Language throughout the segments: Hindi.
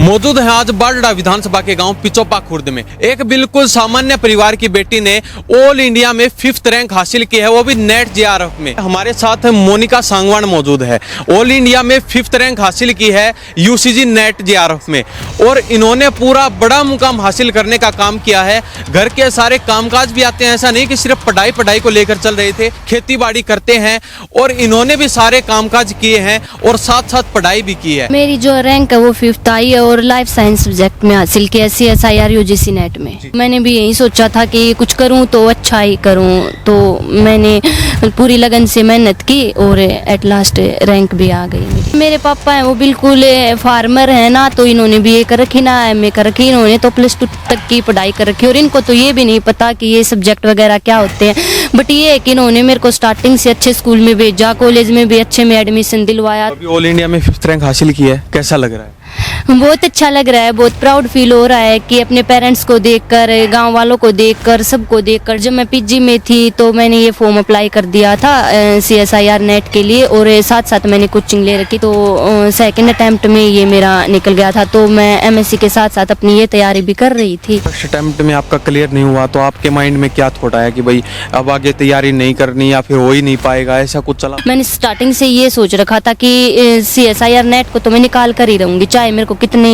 मौजूद हैं आज बारडा विधानसभा के गांव पिचोपा खुर्द में। एक बिल्कुल सामान्य परिवार की बेटी ने ऑल इंडिया में 5th रैंक हासिल की है, वो भी नेट जेआरएफ में। हमारे साथ मोनिका सांगवान मौजूद है। ऑल इंडिया में 5th रैंक हासिल की है यूसीजी नेट जेआरएफ में, और इन्होंने पूरा बड़ा मुकाम हासिल करने का काम किया है। घर के सारे कामकाज भी आते हैं, ऐसा नहीं कि सिर्फ पढ़ाई को लेकर चल रहे थे, खेती बाड़ी करते हैं और इन्होंने भी सारे कामकाज किए हैं और साथ साथ पढ़ाई भी की है। मेरी जो रैंक है वो 5th आई है और लाइफ साइंस सब्जेक्ट में हासिल किया CSIR UGC नेट में। मैंने भी यही सोचा था कि कुछ करूं तो अच्छा ही करूं, तो मैंने पूरी लगन से मेहनत की और एट लास्ट रैंक भी आ गई। मेरे पापा हैं वो बिल्कुल फार्मर हैं ना, तो इन्होंने BA कर रखी ना MA कर रखी, इन्होंने तो +2 तक की पढ़ाई कर रखी और इनको तो ये भी नहीं पता कि ये सब्जेक्ट वगैरह क्या होते हैं। बट ये है कि इन्होंने मेरे को स्टार्टिंग से अच्छे स्कूल में भेजा, कॉलेज में भी अच्छे में एडमिशन दिलवाया। अभी ऑल इंडिया में 5th रैंक हासिल की है, कैसा लग रहा है? बहुत अच्छा लग रहा है, बहुत प्राउड फील हो रहा है कि अपने पेरेंट्स को देखकर, गांव वालों को देखकर, सबको देखकर। जब मैं PG में थी तो मैंने ये फॉर्म अप्लाई कर दिया था CSIR नेट के लिए, और साथ साथ मैंने कोचिंग ले रखी, तो सेकंड अटेम्प्ट में ये मेरा निकल गया था। तो मैं MSc के साथ साथ अपनी ये तैयारी भी कर रही थी। फर्स्ट अटेम्प्ट में आपका क्लियर नहीं हुआ तो आपके माइंड में क्या थॉट आया कि भाई अब आगे तैयारी नहीं करनी या फिर हो ही नहीं पाएगा, ऐसा कुछ चला? मैंने स्टार्टिंग से ये सोच रखा था कि CSIR नेट को तो मैं निकाल कर ही रहूंगी, चाहे मेरे को कितने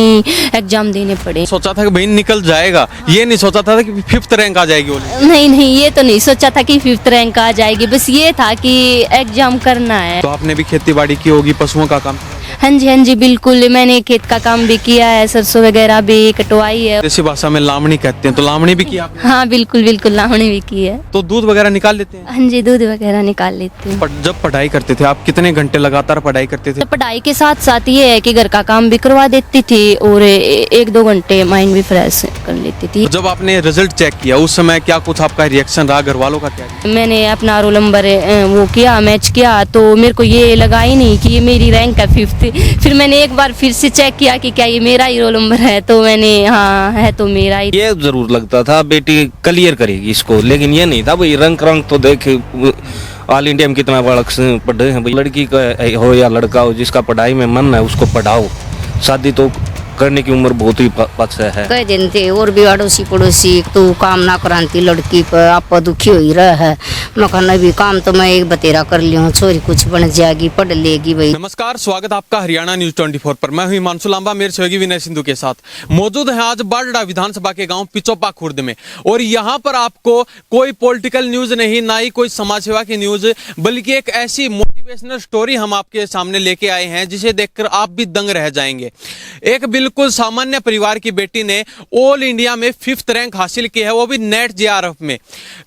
एग्जाम देने पड़े। सोचा था कि भाई निकल जाएगा, ये नहीं सोचा था कि 5th रैंक आ जाएगी? नहीं, ये तो नहीं सोचा था कि 5th रैंक आ जाएगी, बस ये था कि एग्जाम करना है। तो आपने भी खेती बाड़ी की होगी, पशुओं का काम? हाँ जी बिल्कुल, मैंने खेत का काम भी किया है, सरसों वगैरह भी कटवाई है। देसी भाषा में लावणी कहते हैं, तो लावणी भी की आपने? हाँ बिल्कुल लावणी भी की है। तो दूध वगैरह निकाल लेते हैं? हाँ जी, दूध वगैरह निकाल लेती हूँ। जब पढ़ाई करते थे आप कितने घंटे लगातार पढ़ाई करते थे? तो पढ़ाई के साथ साथ ये है कि घर का काम भी करवा देती थी और 1-2 घंटे माइंड भी फ्रेश कर लेती थी। जब आपने रिजल्ट चेक किया उस समय क्या कुछ आपका रिएक्शन रहा, घर वालों का क्या? मैंने अपना रोल नंबर वो किया, मैच किया, तो मेरे को ये लगा ही नहीं कि ये मेरी रैंक है 5th। फिर मैंने एक बार फिर से चेक किया कि क्या ये मेरा ही रोल नंबर है, तो मैंने हाँ है तो मेरा ही। ये जरूर लगता था बेटी क्लियर करेगी इसको, लेकिन ये नहीं था भाई रंग तो देख ऑल इंडिया में कितना बड़ा पढ़े हैं भाई। लड़की का हो या लड़का हो, जिसका पढ़ाई में मन है उसको पढ़ाओ। शादी तो करने की उम्र बहुत ही पक्ष है। कह दिन थे और भी अड़ोसी पड़ोसी तो काम ना कराती लड़की पर, आप दुखी हो ही रहा है। मैं कहना भी काम तो मैं एक बतेरा कर ली हूँ, छोरी कुछ बन जाएगी, पढ़ लेगी भाई। नमस्कार, स्वागत आपका हरियाणा न्यूज 24 पर। मैं हूं हिमांशु लांबा, मेरे सहयोगी विनय सिंधु के साथ मौजूद हैं आज बारडा विधानसभा के गांव पिचोपा खुर्द में। और यहां पर आपको कोई पॉलिटिकल न्यूज नहीं, ना ही कोई समाज सेवा की न्यूज, बल्कि एक ऐसी मोटिवेशनल स्टोरी हम आपके सामने लेके आए हैं जिसे देखकर आप भी दंग रह जाएंगे। एक बिल्कुल सामान्य परिवार की बेटी ने ऑल इंडिया में 5th रैंक हासिल की है, वो भी नेट जेआरएफ में।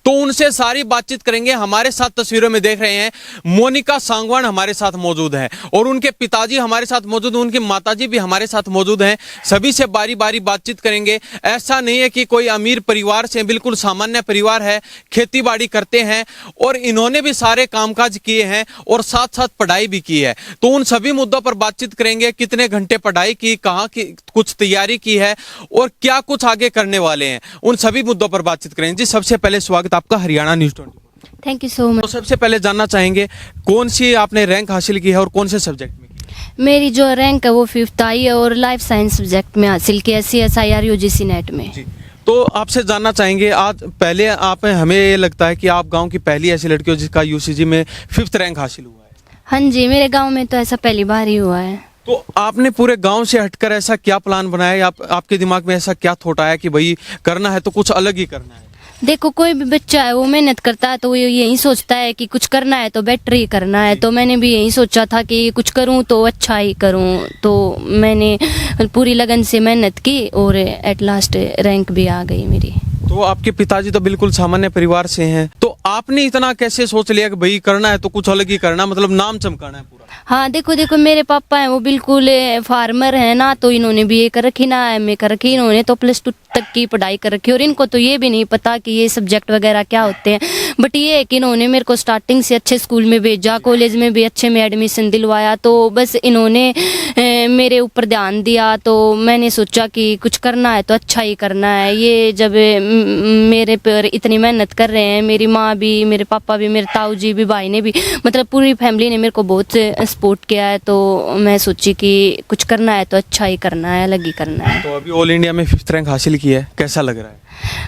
तो उनसे सारी बातचीत करेंगे। हमारे साथ तस्वीरों में देख रहे हैं मोनिका सांगवान हमारे साथ मौजूद हैं, और उनके पिताजी हमारे साथ मौजूद हैं, उनकी माताजी भी हमारे साथ मौजूद हैं। सभी से बारी बारी बातचीत करेंगे। ऐसा नहीं है कि कोई अमीर परिवार से, बिल्कुल सामान्य परिवार है, खेती बाड़ी करते हैं और इन्होंने भी सारे कामकाज किए हैं और साथ साथ पढ़ाई भी की है। तो उन सभी मुद्दों पर बातचीत करेंगे। कितने घंटे पढ़ाई की, कहाँ की कुछ तैयारी की है और क्या कुछ आगे करने वाले हैं, उन सभी मुद्दों पर बातचीत करेंगे। जी, सबसे पहले स्वागत आपका Haryana news 24। Thank you so much. तो सबसे पहले जानना चाहेंगे कौन सी आपने रैंक हासिल की है और कौन से सब्जेक्ट में की? मेरी जो रैंक है वो 5th आई है और लाइफ साइंस सब्जेक्ट में हासिल किया CSIR UGC नेट में। जी, तो आपसे जानना चाहेंगे, आज पहले आप, हमें ये लगता है कि आप गांव की पहली ऐसी लड़की हो जिसका UCG में 5th रैंक हासिल हुआ है। हाँ जी, मेरे गांव में तो ऐसा पहली बार ही हुआ है। तो आपने पूरे गांव से हटकर ऐसा क्या प्लान बनाया, आपके दिमाग में ऐसा क्या थॉट आया कि भाई करना है तो कुछ अलग ही करना है? देखो, कोई भी बच्चा है वो मेहनत करता है तो वो यही सोचता है कि कुछ करना है तो बेटर ही करना है। तो मैंने भी यही सोचा था कि कुछ करूं तो अच्छा ही करूं, तो मैंने पूरी लगन से मेहनत की और एट लास्ट रैंक भी आ गई मेरी। तो आपके पिताजी तो बिल्कुल सामान्य परिवार से हैं, तो आपने इतना कैसे सोच लिया कि भाई करना है तो कुछ अलग ही करना, मतलब नाम चमकाना है पूरा? हाँ देखो मेरे पापा हैं वो बिल्कुल फार्मर हैं ना, तो इन्होंने BA कर रखी ना MA कर रखी, इन्होंने तो +2 तक की पढ़ाई कर रखी और इनको तो ये भी नहीं पता कि ये सब्जेक्ट वगैरह क्या होते हैं। बट ये है कि इन्होंने मेरे को स्टार्टिंग से अच्छे स्कूल में भेजा, कॉलेज में भी अच्छे में एडमिशन दिलवाया, तो बस इन्होंने मेरे ऊपर ध्यान दिया। तो मैंने सोचा कि कुछ करना है तो अच्छा ही करना है। ये जब मेरे पर इतनी मेहनत कर रहे हैं, मेरी माँ भी, मेरे पापा भी, मेरे ताऊ जी भी, भाई ने भी, मतलब पूरी फैमिली ने मेरे को बहुत सपोर्ट किया है, तो मैं सोची कि कुछ करना है तो अच्छा ही करना है, अलग ही करना है। तो अभी ऑल इंडिया में 5th रैंक हासिल की है, कैसा लग रहा है?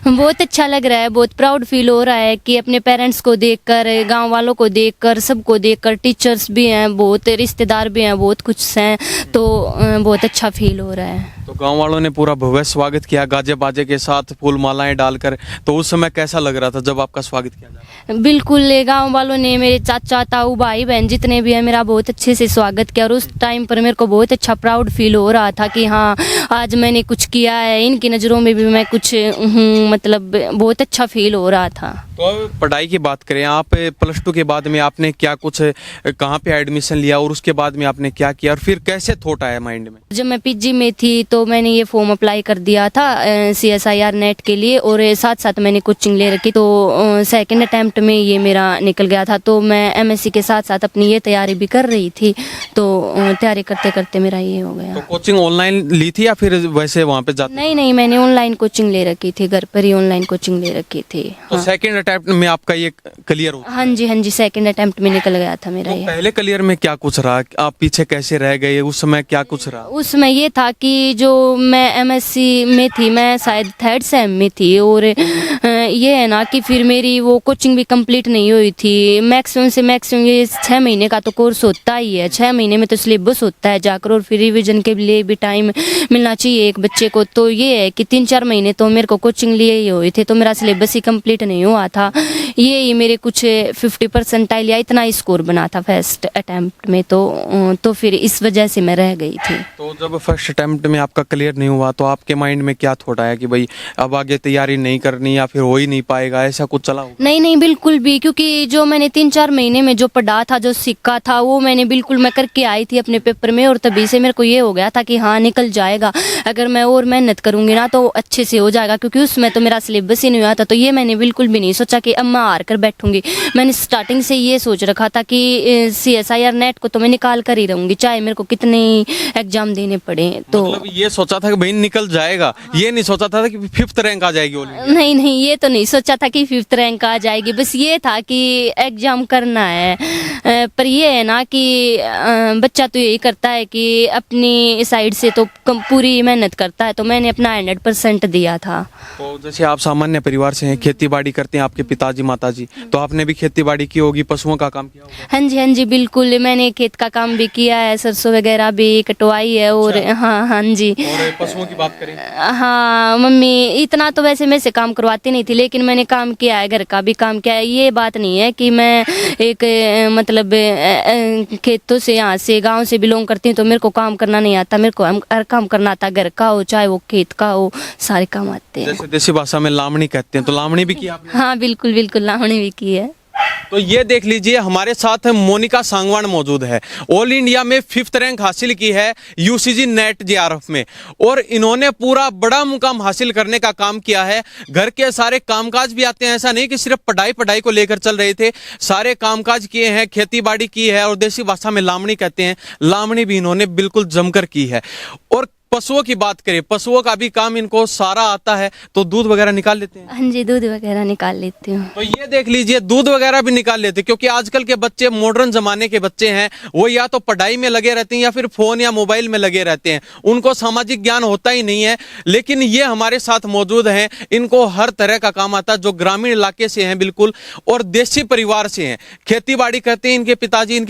बहुत अच्छा लग रहा है, बहुत प्राउड फील हो रहा है कि अपने पेरेंट्स को देखकर, गांव वालों को देखकर, सबको देखकर, टीचर्स भी हैं बहुत, रिश्तेदार भी हैं बहुत, कुछ हैं, तो बहुत अच्छा फील हो रहा है। तो गांव वालों ने पूरा भव्य स्वागत किया गाजे बाजे के साथ, फूल मालाएं डालकर, तो उस समय कैसा लग रहा था जब आपका स्वागत किया जा रहा बिल्कुल, गांव वालों ने, मेरे चाचा ताऊ भाई बहन जितने भी हैं, मेरा बहुत अच्छे से स्वागत किया, और उस टाइम पर मेरे को बहुत अच्छा प्राउड फील हो रहा था कि हाँ आज मैंने कुछ किया है, इनकी नज़रों में भी मैं कुछ हूँ, मतलब बहुत अच्छा फील हो रहा था। तो अब पढ़ाई की बात करें, आप +2 के बाद में आपने क्या कुछ, कहाँ पे एडमिशन लिया और उसके बाद में आपने क्या किया और फिर कैसे थॉट आया माइंड में? जब मैं पीजी में थी तो मैंने ये फॉर्म अप्लाई कर दिया था CSIR नेट के लिए, और साथ साथ मैंने कोचिंग ले रखी, तो सेकंड अटेम्प्ट में ये मेरा निकल गया था। तो मैं MSc के साथ साथ अपनी ये तैयारी भी कर रही थी, तो तैयारी करते करते मेरा ये हो गया। तो कोचिंग ऑनलाइन ली थी या फिर वैसे वहाँ पे जाते? नहीं, मैंने ऑनलाइन कोचिंग ले रखी थी, घर पर ही ऑनलाइन कोचिंग ले रखी थी। तो सेकंड अटेम्प्ट में आपका ये क्लियर हो? हाँ जी, सेकंड अटेम्प्ट में निकल गया था मेरा तो ये। पहले क्लियर में क्या कुछ रहा, आप पीछे कैसे रह गए, उस समय क्या कुछ रहा? उसमें ये था कि जो मैं MSc में थी, मैं शायद 3rd सेम में थी, और ये है ना कि फिर मेरी वो कोचिंग भी कंप्लीट नहीं हुई थी। मैक्सिमम से मैक्सिमम ये 6 महीने का तो कोर्स होता ही है, 6 महीने में तो सिलेबस होता है जाकर, और फिर रिविजन के लिए भी टाइम मिलना चाहिए एक बच्चे को। तो ये है कि 3-4 महीने तो मेरे को कोचिंग लिए ही हुए थे, तो मेरा सिलेबस ही कंप्लीट नहीं हुआ था। ये ही मेरे कुछ 50 परसेंटाइल या इतना ही स्कोर बना था फर्स्ट अटेम्प्ट में, तो फिर इस वजह से मैं रह गई थी। तो जब फर्स्ट अटेम्प्ट में आपका क्लियर नहीं हुआ तो आपके माइंड में क्या थॉट आया कि भाई अब आगे तैयारी नहीं करनी या फिर हो ही नहीं पाएगा, ऐसा कुछ चला हो? नहीं, बिल्कुल भी, क्योंकि जो मैंने 3-4 महीने में जो पढ़ा था, जो सीखा था, वो मैंने बिल्कुल मैं करके आई थी अपने पेपर में, और तभी से मेरे को ये हो गया था कि हाँ निकल जाएगा, अगर मैं और मेहनत करूंगी ना तो अच्छे से हो जाएगा, क्योंकि उसमें तो मेरा सिलेबस ही नहीं हुआ था। तो ये मैंने बिल्कुल भी नहीं सोचा कि अब मैं हार कर बैठूंगी। मैंने स्टार्टिंग से ये सोच रखा था कि CSIR नेट को तो मैं निकाल कर ही रहूंगी, चाहे मेरे को कितने एग्जाम देने पड़े। तो मतलब ये सोचा था कि भाई निकल जाएगा, ये नहीं सोचा था कि 5th रैंक आ जाएगी ऑल इंडिया? नहीं, ये तो नहीं सोचा था कि 5th रैंक आ जाएगी, बस ये था कि एग्जाम करना है। पर ये है ना कि बच्चा तो यही करता है कि अपनी साइड से तो पूरी मेहनत करता है, तो मैंने अपना 100% दिया था। तो जैसे आप सामान्य परिवार से हैं, खेती बाड़ी करते हैं आपके पिताजी माताजी, तो आपने भी खेती बाड़ी की होगी, पशुओं का काम किया होगा? हाँ जी, बिल्कुल, मैंने खेत का काम भी किया है, सरसों वगैरह भी कटवाई है, और हाँ जी। और पशुओं की बात करें? हाँ, मम्मी इतना तो वैसे मेरे से काम करवाती नहीं थी, लेकिन मैंने काम किया है, घर का भी काम किया है। ये बात नहीं है कि मैं एक मतलब खेतों से, यहाँ से, गांव से बिलोंग करती हूँ तो मेरे को काम करना नहीं आता। मेरे को हर काम करना आता, घर का हो चाहे वो खेत का हो, सारे काम आते हैं। जैसे देसी भाषा में लामणी कहते हैं, तो लामणी भी की आपने? हाँ बिल्कुल, लावणी भी की है। तो ये देख लीजिए, हमारे साथ मोनिका सांगवान मौजूद है। ऑल इंडिया में 5th रैंक हासिल की है UCG नेट JRF में, और इन्होंने पूरा बड़ा मुकाम हासिल करने का काम किया है। घर के सारे कामकाज भी आते हैं, ऐसा नहीं कि सिर्फ पढ़ाई को लेकर चल रहे थे, सारे कामकाज किए हैं, खेती बाड़ी की है, और देसी भाषा में लामणी कहते हैं, लामणी भी इन्होंने बिल्कुल जमकर की है। और पशुओं की बात करें, पशुओं का भी काम इनको सारा आता है, तो दूध वगैरह निकाल लेते हैं? हाँ जी, दूध वगैरह निकाल लेती हूँ। तो ये देख लीजिए, दूध वगैरह भी निकाल लेते हैं, क्योंकि आजकल के बच्चे, मॉडर्न जमाने के बच्चे हैं, वो या तो पढ़ाई में लगे रहते हैं या फिर फोन या मोबाइल में लगे रहते हैं, उनको सामाजिक ज्ञान होता ही नहीं है। लेकिन ये हमारे साथ मौजूद हैं, इनको हर तरह का काम आता है, जो ग्रामीण इलाके से हैं बिल्कुल, और देसी परिवार से हैं, खेती बाड़ी करते हैं। इनके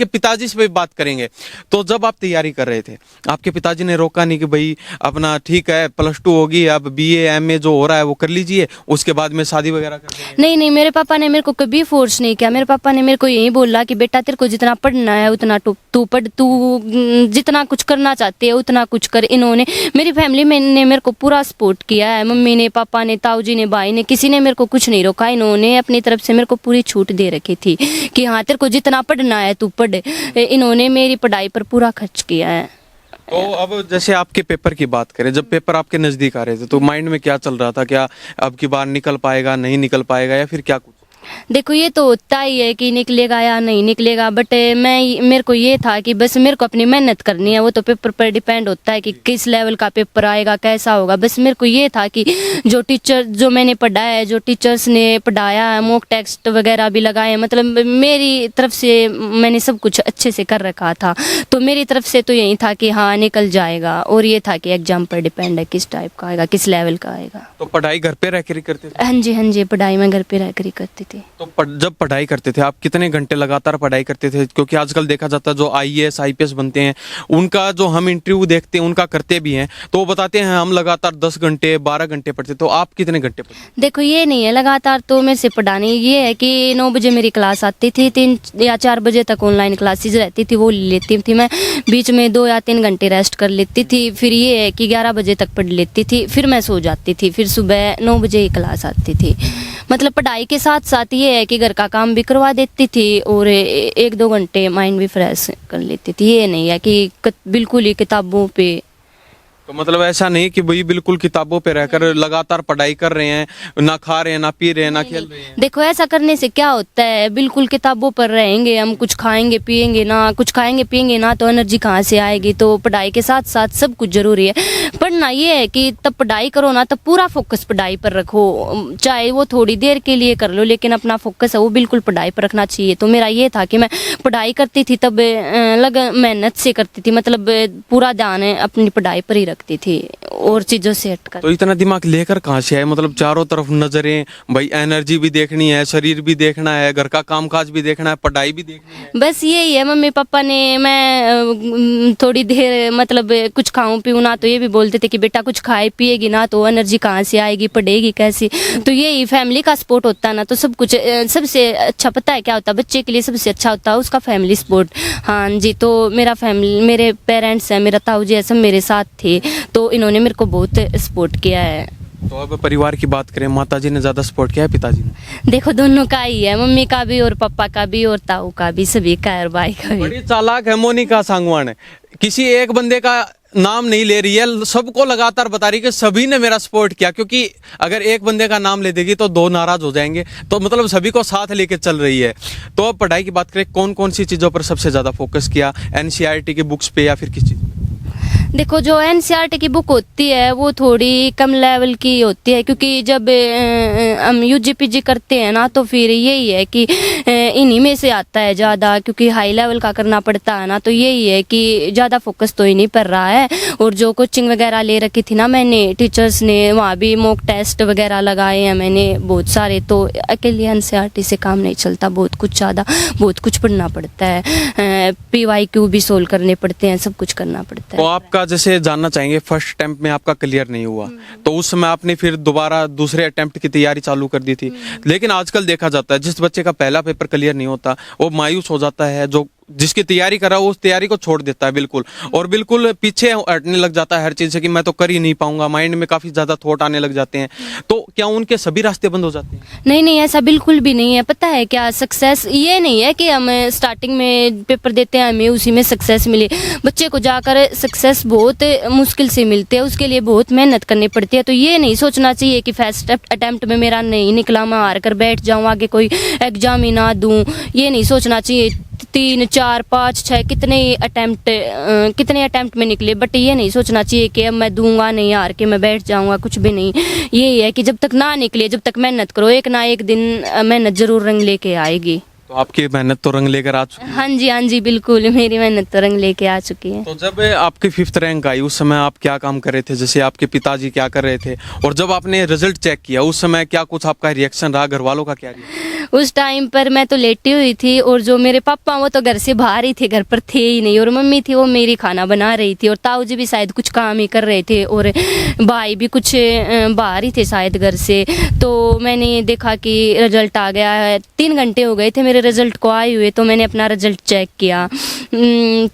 पिताजी से भी बात करेंगे। तो जब आप तैयारी कर रहे थे, आपके पिताजी ने रोका नहीं कि भाई अपना ठीक है +2 होगी, अब BA MA जो हो रहा है वो कर लीजिए, उसके बाद में शादी वगैरह कर देंगे? नहीं, मेरे पापा ने मेरे को कभी फोर्स नहीं किया। मेरे पापा ने मेरे को यही बोला कि बेटा तेरे को जितना पढ़ना है उतना तू पढ़, तू जितना कुछ करना चाहती है उतना कुछ कर। इन्होंने, मेरी फैमिली में ने मेरे को पूरा सपोर्ट किया है, मम्मी ने, पापा ने, ताऊ जी ने, भाई ने, किसी ने मेरे को कुछ नहीं रोका। इन्होंने अपनी तरफ से मेरे को पूरी छूट दे रखी थी कि हाँ तेरे को जितना पढ़ना है तू पढ़। इन्होंने मेरी पढ़ाई पर पूरा खर्च किया है। तो अब जैसे आपके पेपर की बात करें, जब पेपर आपके नजदीक आ रहे थे तो माइंड में क्या चल रहा था? क्या अब की बार निकल पाएगा, नहीं निकल पाएगा, या फिर क्या कुछ? देखो ये तो होता ही है कि निकलेगा या नहीं निकलेगा, बट मेरे को ये था कि बस मेरे को अपनी मेहनत करनी है। वो तो पेपर पर डिपेंड होता है कि किस लेवल का पेपर आएगा, कैसा होगा। बस मेरे को ये था कि जो मैंने पढ़ा है, जो टीचर्स ने पढ़ाया है, मॉक टेस्ट वगैरह भी लगाए, मतलब मेरी तरफ से मैंने सब कुछ अच्छे से कर रखा था। तो मेरी तरफ से तो यही था कि हाँ निकल जाएगा, और ये था कि एग्जाम पर डिपेंड है किस टाइप का आएगा, किस लेवल का आएगा। तो पढ़ाई घर पे रह कर ही करते थे? हाँ जी, पढ़ाई मैं घर पे रहकर ही करती थी। तो जब पढ़ाई करते थे आप कितने घंटे लगातार पढ़ाई करते थे? क्योंकि आजकल देखा जाता है जो IAS IPS बनते हैं उनका जो हम इंटरव्यू देखते हैं, उनका करते भी हैं, तो वो बताते हैं हम लगातार 10 घंटे 12 घंटे पढ़ते। तो आप कितने घंटे पढ़ते? देखो ये नहीं है लगातार तो मेरे से पढ़ाने, ये है कि 9 बजे मेरी क्लास आती थी, 3 या 4 बजे तक ऑनलाइन क्लासेज रहती थी, वो लेती थी मैं। बीच में 2 या 3 घंटे रेस्ट कर लेती थी। फिर ये है कि 11 बजे तक पढ़ लेती थी, फिर मैं सो जाती थी। फिर सुबह 9 बजे ही क्लास आती थी। मतलब पढ़ाई के साथ साथ ये है कि घर का काम भी करवा देती थी और 1-2 घंटे माइंड भी फ्रेश कर लेती थी। ये नहीं है कि बिल्कुल ही किताबों पे। तो मतलब ऐसा नहीं कि भाई बिल्कुल किताबों पे रहकर लगातार पढ़ाई कर रहे हैं, ना खा रहे हैं, ना पी रहे हैं, ना खेल रहे हैं। देखो ऐसा करने से क्या होता है, बिल्कुल किताबों पर रहेंगे हम, कुछ खाएंगे पिएंगे ना, कुछ खाएंगे पिएंगे ना तो एनर्जी कहाँ से आएगी। तो पढ़ाई के साथ साथ सब कुछ जरूरी है। पढ़ना ये है कि तब पढ़ाई करो ना, तब पूरा फोकस पढ़ाई पर रखो, चाहे वो थोड़ी देर के लिए कर लो, लेकिन अपना फोकस है वो बिल्कुल पढ़ाई पर रखना चाहिए। तो मेरा ये था कि मैं पढ़ाई करती थी तब मेहनत से करती थी, मतलब पूरा ध्यान अपनी पढ़ाई पर ही रखती थी और चीजों से हटकर। तो इतना दिमाग लेकर कहाँ से आए? मतलब चारों तरफ नजरें, भाई एनर्जी भी देखनी है, शरीर भी देखना है, घर का कामकाज भी देखना है, पढ़ाई भी देखनी है। बस यही है, मम्मी पापा ने मैं थोड़ी देर मतलब कुछ खाऊं पीऊं ना तो ये भी बोलते थे कि बेटा कुछ खाए पिएगी ना तो एनर्जी कहाँ से आएगी, पढ़ेगी कैसी। तो यही फैमिली का सपोर्ट होता है ना, तो सब कुछ सबसे अच्छा पता है क्या होता है बच्चे के लिए? सबसे अच्छा होता है उसका फैमिली सपोर्ट। हाँ जी, तो मेरा फैमिली, मेरे पेरेंट्स हैं, मेरा ताऊ जी है, सब मेरे साथ थे, तो इन्होंने मेरे को बहुत सपोर्ट किया है। तो अब परिवार की बात करें, माताजी ने ज्यादा सपोर्ट किया है पिताजी ने? देखो दोनों का ही है, मम्मी का भी और पापा का भी और ताऊ का भी, सभी का और भाई का भी। बड़ी चालाक है मोनिका सांगवान, किसी एक बंदे का नाम नहीं ले रही है, सबको लगातार बता रही है कि सभी ने मेरा सपोर्ट किया। क्योंकि अगर एक बंदे का नाम ले देगी तो 2 नाराज हो जाएंगे, तो मतलब सभी को साथ लेके चल रही है। तो अब पढ़ाई की बात करें, कौन कौन सी चीजों पर सबसे ज्यादा फोकस किया? NCERT की बुक्स पे या फिर किस चीज? देखो जो NCERT की बुक होती है वो थोड़ी कम लेवल की होती है, क्योंकि जब हम UG-PG करते हैं ना तो फिर यही है कि इन्हीं में से आता है ज़्यादा, क्योंकि हाई लेवल का करना पड़ता है ना। तो यही है कि ज़्यादा फोकस तो इन्हीं पर रहा है। और जो कोचिंग वगैरह ले रखी थी ना मैंने, टीचर्स ने, वहाँ भी मॉक टेस्ट वगैरह लगाए हैं मैंने बहुत सारे। तो अकेले NCERT से काम नहीं चलता, बहुत कुछ पढ़ना पड़ता है, PYQ भी सोल्व करने पड़ते हैं, सब कुछ करना पड़ता है। तो आपका जैसे जानना चाहेंगे, फर्स्ट अटेम्प्ट में आपका क्लियर नहीं हुआ तो उस समय आपने फिर दोबारा दूसरे अटेम्प्ट की तैयारी चालू कर दी थी। लेकिन आजकल देखा जाता है जिस बच्चे का पहला पेपर क्लियर नहीं होता वो मायूस हो जाता है, जो जिसकी तैयारी कर रहा है उस तैयारी को छोड़ देता है बिल्कुल, और बिल्कुल पीछे हटने लग जाता है हर चीज से कि मैं तो कर ही नहीं पाऊंगा। माइंड में काफी ज्यादा थॉट आने लग जाते हैं। तो क्या उनके सभी रास्ते बंद हो जाते हैं? नहीं, ऐसा बिल्कुल भी नहीं है। पता है क्या, सक्सेस ये नहीं है कि हम स्टार्टिंग में पेपर देते हैं हमें उसी में सक्सेस मिले। बच्चे को जाकर सक्सेस बहुत मुश्किल से मिलते हैं, उसके लिए बहुत मेहनत करनी पड़ती है। तो ये नहीं सोचना चाहिए कि फर्स्ट अटेम्प्ट में मेरा नहीं निकला, मैं हार कर बैठ जाऊँ, आगे कोई एग्जाम ही ना दूँ। ये नहीं सोचना चाहिए 3, 4, 5, 6 कितने अटेम्प्ट में निकले, बट ये नहीं सोचना चाहिए कि अब मैं दूंगा नहीं, हार के मैं बैठ जाऊंगा, कुछ भी नहीं। ये है कि जब तक ना निकले, जब तक मेहनत करो, एक ना एक दिन मेहनत जरूर रंग लेके आएगी। तो आपकी मेहनत तो रंग लेकर आ चुकी है? हाँ जी बिल्कुल, मेरी मेहनत तो रंग लेके आ चुकी है। तो जब आपकी 5th रैंक आई उस समय आप क्या काम कर रहे थे? जैसे आपके पिताजी क्या कर रहे थे? और जब आपने रिजल्ट चेक किया उस समय क्या कुछ आपका रिएक्शन रहा, घर वालों का क्या रिएक्शन? उस टाइम पर मैं तो लेटी हुई थी, और जो मेरे पापा वो तो घर से बाहर ही थे, घर पर थे ही नहीं। और मम्मी थी वो मेरी खाना बना रही थी, और ताऊ जी भी शायद कुछ काम ही कर रहे थे, और भाई भी कुछ बाहर ही थे शायद घर से। तो मैंने देखा कि रिजल्ट आ गया है। 3 घंटे हो गए थे मेरे मेरे रिजल्ट को आए हुए तो मैंने अपना रिजल्ट चेक किया।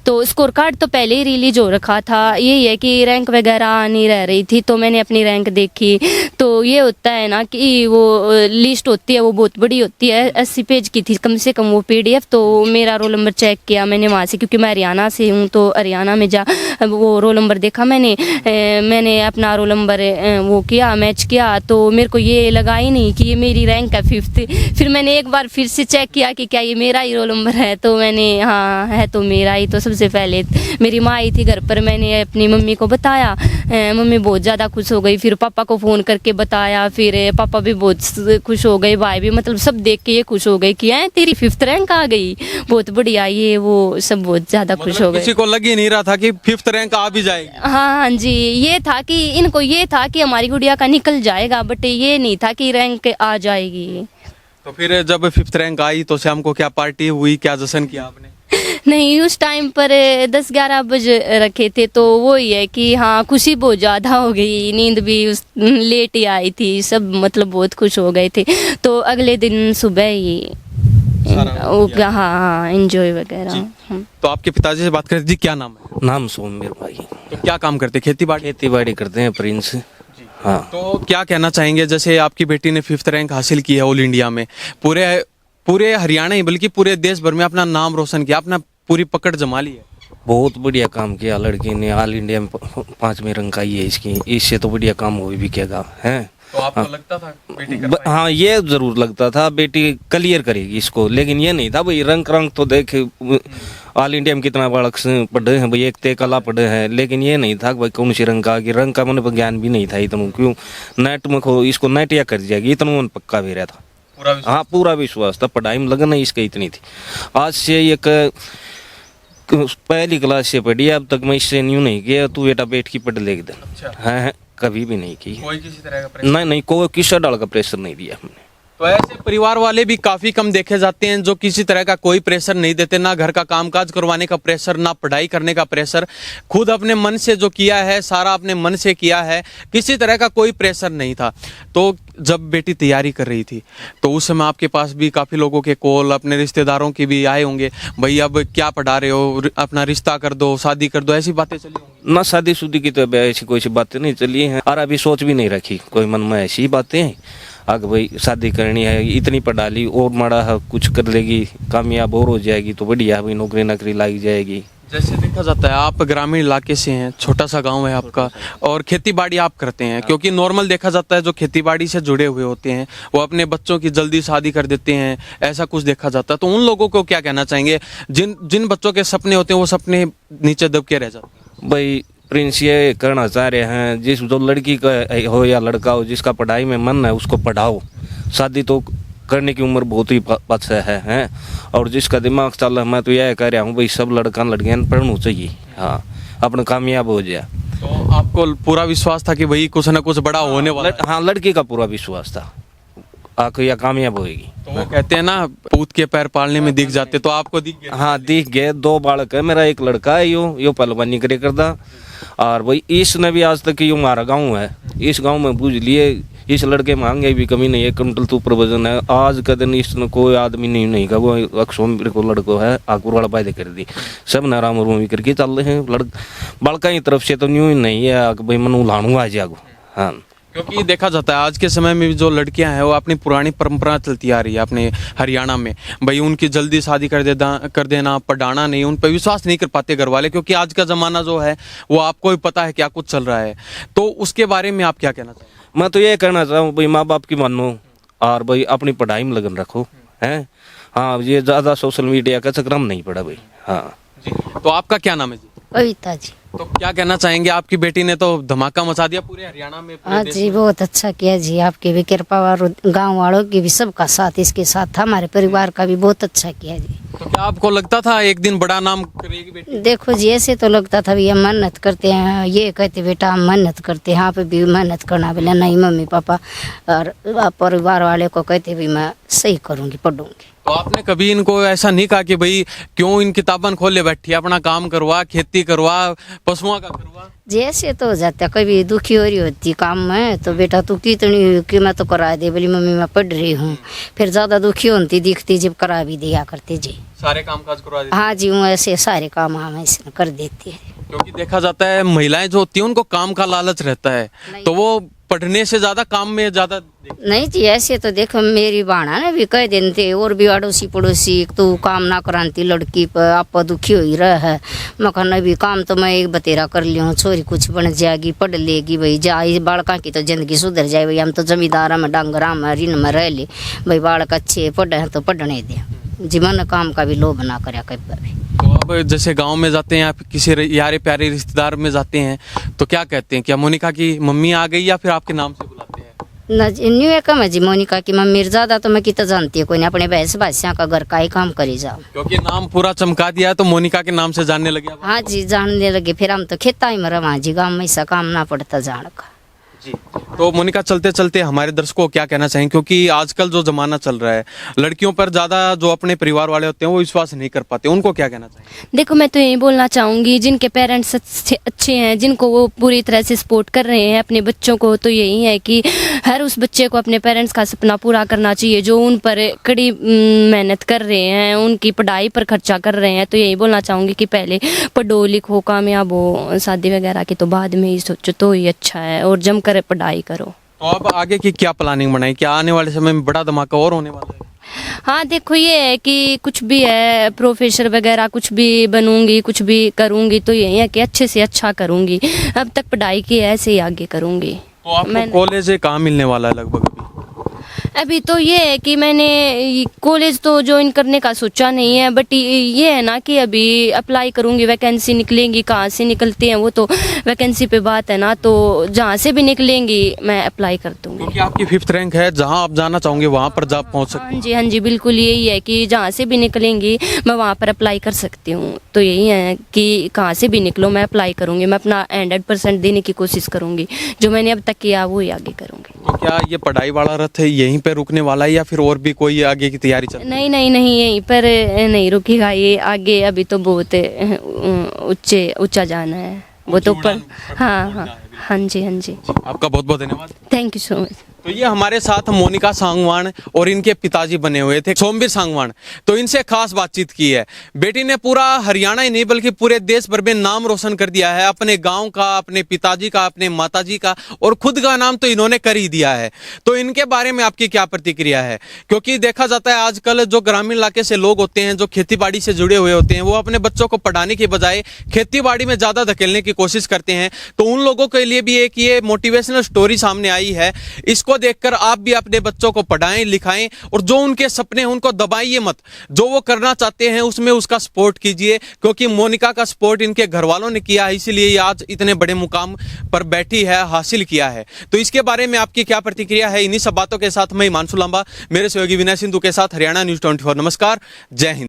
तो स्कोर कार्ड तो पहले ही रिलीज हो रखा था, यही है कि रैंक वगैरह नहीं रह रही थी, तो मैंने अपनी रैंक देखी। तो ये होता है ना कि वो लिस्ट होती है वो बहुत बड़ी होती है, 80 पेज की थी कम से कम वो PDF। तो मेरा रोल नंबर चेक किया मैंने वहाँ से, क्योंकि मैं हरियाणा से हूँ, तो हरियाणा में जा वो रोल नंबर देखा मैंने अपना रोल नंबर वो किया, मैच किया, तो मेरे को ये लगा ही नहीं कि ये मेरी रैंक है 5th। फिर मैंने एक बार फिर से चेक किया कि क्या ये मेरा ही रोल नंबर है, तो मैंने हाँ है तो मेरा ही। तो सबसे पहले मेरी माँ आई थी घर पर, मैंने अपनी मम्मी को बताया, मम्मी बहुत ज़्यादा खुश हो गई। फिर पापा को फ़ोन करके बताया, फिर पापा भी बहुत खुश हो गए, भाई भी, मतलब सब देख के ये खुश हो गई कि तेरी 5th रैंक आ गई, बहुत बढ़िया, ये वो सब बहुत ज़्यादा खुश हो गए। किसी को लग ही नहीं रहा था कि 5th रैंक आ भी जाएगी। हाँ जी, ये था कि इनको ये था कि हमारी गुड़िया का निकल जाएगा, बट ये नहीं था कि रैंक आ जाएगी। तो फिर जब 5th रैंक आई तो शाम को क्या पार्टी हुई, क्या जश्न किया आपने? नहीं, उस टाइम पर 10-11 बज रखे थे, तो वो ही है कि हाँ खुशी बहुत ज़्यादा हो गई, नींद भी उस लेट ही आई थी, सब मतलब बहुत खुश हो गए थे। तो अगले दिन सुबह ही हाँ एंजॉय वगैरह। तो आपके पिताजी से बात करते जी, क्या नाम है? नाम सोमेर भाई। तो क्या काम करते, खेती बाड़ी करते हैं प्रिंस। हाँ। तो क्या कहना चाहेंगे, जैसे आपकी बेटी ने 5th रैंक हासिल की है ऑल इंडिया में, पूरे हरियाणा ही बल्कि पूरे देश भर में अपना नाम रोशन किया, अपना पूरी पकड़ जमा ली है। बहुत बढ़िया काम किया लड़की ने, ऑल इंडिया में 5वें रैंक आई है इसकी, इससे तो बढ़िया काम हो भी क्या है। तो आपको लगता था बेटी कर पाएगी? हाँ, ये जरूर लगता था बेटी क्लियर करेगी इसको, लेकिन ये नहीं था भाई रंग तो देख ऑल इंडिया में कितना बालक पढ़े हैं भाई, एक ते कला पढ़े हैं, लेकिन ये नहीं था भाई कौन सी रंग का मन पर ज्ञान भी नहीं था इतना, क्यों नेट में इसको नेट या कर जाएगी इतना मन पक्का भी रहा था। हाँ, पूरा विश्वास था, पढ़ाई में लगन इसका इतनी थी। आज से एक पहली क्लास से पढ़ी, अब तक मैं इससे न्यू नहीं किया तू बेटा बैठ की पढ़ ले दे। है कभी भी नहीं की, कोई किसी तरह का प्रेशर नहीं कोई किसी डाल का प्रेशर नहीं दिया हमने। तो ऐसे परिवार वाले भी काफी कम देखे जाते हैं जो किसी तरह का कोई प्रेशर नहीं देते, ना घर का कामकाज करवाने का प्रेशर, ना पढ़ाई करने का प्रेशर, खुद अपने मन से जो किया है सारा अपने मन से किया है, किसी तरह का कोई प्रेशर नहीं था। तो जब बेटी तैयारी कर रही थी तो उस समय आपके पास भी काफी लोगों के कॉल, अपने रिश्तेदारों के भी आए होंगे, भाई अब क्या पढ़ा रहे हो, अपना रिश्ता कर दो, शादी कर दो, ऐसी बातें चली होंगी? ना शादी शुदी की तो ऐसी कोई सी बातें नहीं चली हैं, और अभी सोच भी नहीं रखी कोई मन में ऐसी बातें हैं। आगे भाई शादी करनी है, इतनी पढ़ा ली और माड़ा है कुछ कर लेगी, कामयाब और हो जाएगी तो बढ़िया भाई, नौकरी नौकरी लग जाएगी। जैसे देखा जाता है आप ग्रामीण इलाके से हैं, छोटा सा गांव है आपका, और खेती बाड़ी आप करते हैं, क्योंकि नॉर्मल देखा जाता है जो खेती बाड़ी से जुड़े हुए होते हैं वो अपने बच्चों की जल्दी शादी कर देते हैं, ऐसा कुछ देखा जाता है। तो उन लोगों को क्या कहना चाहेंगे जिन बच्चों के सपने होते हैं वो सपने नीचे दब के रह जाते हैं? भाई प्रिंस ये करना चाह रहे हैं, जिस जो लड़की का हो या लड़का हो जिसका पढ़ाई में मन है उसको पढ़ाओ, शादी तो करने की उम्र बहुत ही पक्ष है। और जिसका दिमाग चल रहा है, मैं तो यह कह रहा हूँ भाई सब लड़का लड़कियां पढ़ना चाहिए, हाँ अपना कामयाब हो जाए। तो आपको पूरा विश्वास था कि भाई कुछ ना कुछ बड़ा होने वाला है? हाँ, लड़की का पूरा विश्वास था आखिर या कामयाब होएगी। तो वो कहते हैं ना पूत के पैर पालने में दिख जाते, तो आपको दिख गया? हाँ दिख गए, 2 बालक है मेरा, एक लड़का है यो पहलवानी करे करता, और भाई इसने भी आज तक यो हमारा गाँव है, इस गाँव में बुझ लिए इस लड़के मांगे भी कमी नहीं, 1 कुंटल तो ऊपर वजन है। आज का दिन इसने कोई आदमी नहीं का वो अक्सोम को लड़को है आकुर वाला पैदा कर दी, सब नाराम रूम करके चल रहे हैं। बड़का की तरफ से तो न्यू ही नहीं है भाई मनु लाणू आ जागो। हाँ, क्योंकि देखा जाता है आज के समय में जो लड़कियां हैं वो अपनी पुरानी परंपरा चलती आ रही है अपने हरियाणा में, भाई उनकी जल्दी शादी कर देना, पढ़ाना नहीं, उन पर विश्वास नहीं कर पाते घर वाले, क्योंकि आज का ज़माना जो है वो आपको भी पता है क्या कुछ चल रहा है। तो उसके बारे में आप क्या कहना चाहेंगे? मैं तो ये कहना चाहता हूँ भाई माँ बाप की मानो और भाई अपनी पढ़ाई में लगन रखो हैं। हाँ, ये ज़्यादा सोशल मीडिया का चक्कर नहीं पड़ा भाई। हाँ जी, तो आपका क्या नाम है जी? कविता जी। तो क्या कहना चाहेंगे, आपकी बेटी ने तो धमाका मचा दिया पूरे हरियाणा में, पूरे हाँ देश जी, में। बहुत अच्छा किया जी, आपकी भी कृपा और गांव वालों की भी सबका साथ इसके साथ था, हमारे परिवार का भी बहुत अच्छा किया जी। तो क्या आपको लगता था एक दिन बड़ा नाम करेगी बेटी? देखो जी, ऐसे तो लगता था भैया मेहनत करते हैं, ये कहते बेटा हम मेहनत करते हैं, यहाँ पे भी मेहनत करना, बोले नहीं मम्मी पापा और परिवार वाले को कहते भी मैं सही करूँगी, पढ़ूंगी। तो आपने कभी इनको ऐसा नहीं कहा कि भाई क्यों इन किताबन खोले बैठी, अपना काम करवा, खेती करवा, पशुओं का करवा? जैसे तो हो जाता है, कभी दुखी हो रही होती काम में तो बेटा तू कितनी कि मैं तो करा दे, बोली मम्मी मैं पढ़ रही हूँ। फिर ज़्यादा दुखी होती दिखती जब करा भी दिया करते जी। सारे काम काज करवा देते? हाँ जी, वो ऐसे सारे काम हम ऐसे कर देती है। क्योंकि देखा जाता है महिलाएं जो होती हैं उनको काम का लालच रहता है, तो वो पढ़ने से ज्यादा काम में ज्यादा नहीं जी, ऐसे तो देखो मेरी बाणा ने भी कह देते और भी अड़ोसी पड़ोसी तू काम ना कराती लड़की पर, आप दुखी हो ही रहा है। मैं कहना भी काम तो मैं एक बतेरा कर ली हूँ, छोरी कुछ बन जाएगी, पढ़ लेगी भाई, जा बालका की तो जिंदगी सुधर जाए भाई। हम तो जमींदारा में डांगरा में ऋण में रह ले भाई, बालक अच्छे पढ़े हैं तो पढ़ने दे जी, मन काम का भी लोभ ना करे कभी भी। तो अब जैसे गांव में जाते हैं या फिर किसी यारे प्यारे रिश्तेदार में जाते हैं तो क्या कहते हैं, क्या मोनिका की मम्मी आ गई या फिर आपके नाम से बुलाते हैं? न्यू है कम है जी, मोनिका की मम्मी ज़्यादा तो मैं कितना जानती है कोई नहीं, अपने भैंस भाषा का घर का ही काम करी जाओ। क्योंकि नाम पूरा चमका दिया है तो मोनिका के नाम से जानने लगे आप? हाँ जी, जानने लगे। फिर हम तो खेता ही में रहा जी, गाँव में ऐसा काम ना पड़ता जान का जी। तो मोनिका चलते चलते हमारे दर्शकों को क्या कहना चाहेंगे, क्योंकि आजकल जो जमाना चल रहा है लड़कियों पर ज्यादा जो अपने परिवार वाले होते हैं वो विश्वास नहीं कर पाते, उनको क्या कहना चाहेंगे? देखो मैं तो यही बोलना चाहूँगी, जिनके पेरेंट्स अच्छे हैं, जिनको वो पूरी तरह से सपोर्ट कर रहे हैं अपने बच्चों को, तो यही है कि हर उस बच्चे को अपने पेरेंट्स का सपना पूरा करना चाहिए, जो उन पर कड़ी मेहनत कर रहे हैं, उनकी पढ़ाई पर खर्चा कर रहे हैं। तो यही बोलना चाहूँगी कि पहले पढ़ो लिखो कामयाब हो, शादी वगैरह की तो बाद में ही सोचो तो ही अच्छा है, और जम कर पढ़ाई करो। तो अब आगे की क्या प्लानिंग बनाई, क्या आने वाले समय में बड़ा धमाका और होने वाला है? हाँ देखो ये है कि कुछ भी है, प्रोफेसर वगैरह कुछ भी बनूंगी, कुछ भी करूंगी, तो यही है कि अच्छे से अच्छा करूंगी। अब तक पढ़ाई की है, ऐसे ही आगे करूंगी। तो आपको कॉलेज कहाँ मिलने वाला है लगभग अभी? अभी तो ये है कि मैंने कॉलेज तो ज्वाइन करने का सोचा नहीं है, बट ये है ना कि अभी अप्लाई करूंगी, वैकेंसी निकलेंगी, कहाँ से निकलती हैं वो तो वैकेंसी पे बात है ना, तो जहाँ से भी निकलेंगी मैं अप्लाई कर दूंगी। क्योंकि आपकी 5th रैंक है, जहाँ आप जाना चाहोगे वहाँ पर जा पहुँच सकते हैं। हाँ जी बिल्कुल, यही है कि जहाँ से भी निकलेंगी मैं वहाँ पर अप्लाई कर सकती हूँ। तो यही है कि कहाँ से भी निकलो मैं अप्लाई करूँगी, मैं अपना 100% देने की कोशिश करूँगी, जो मैंने अब तक किया वो ही आगे करूँगी। तो क्या ये पढ़ाई वाला रथ है यहीं पे रुकने वाला है या फिर और भी कोई आगे की तैयारी चल रही है? नहीं यहीं पर नहीं रुकेगा ये आगे, अभी तो बहुत ऊंचा जाना है वो तो ऊपर। हाँ जी आपका बहुत बहुत धन्यवाद, थैंक यू सो मच। तो ये हमारे साथ मोनिका सांगवान और इनके पिताजी बने हुए थे सोमवीर सांगवान, तो इनसे खास बातचीत की है। बेटी ने पूरा हरियाणा ही नहीं बल्कि पूरे देश भर में नाम रोशन कर दिया है, अपने गांव का, अपने पिताजी का, अपने माताजी का, और खुद का नाम तो इन्होंने कर ही दिया है। तो इनके बारे में आपकी क्या प्रतिक्रिया है? क्योंकि देखा जाता है आजकल जो ग्रामीण इलाके से लोग होते हैं, जो खेती बाड़ी से जुड़े हुए होते हैं, वो अपने बच्चों को पढ़ाने के बजाय खेती बाड़ी में ज्यादा धकेलने की कोशिश करते हैं। तो उन लोगों के लिए भी एक ये मोटिवेशनल स्टोरी सामने आई है, इसको देखकर आप भी अपने बच्चों को पढ़ाएं लिखाएं, और जो उनके सपने हैं उनको दबाइए मत, जो वो करना चाहते हैं उसमें उसका सपोर्ट कीजिए। क्योंकि मोनिका का सपोर्ट इनके घर वालों ने किया है, इसीलिए आज इतने बड़े मुकाम पर बैठी है, हासिल किया है। तो इसके बारे में आपकी क्या प्रतिक्रिया है? इन्हीं सब बातों के साथ मैं हिमांशु लांबा मेरे सहयोगी विनय सिंधु के साथ हरियाणा न्यूज़ 24। नमस्कार, जय हिंद।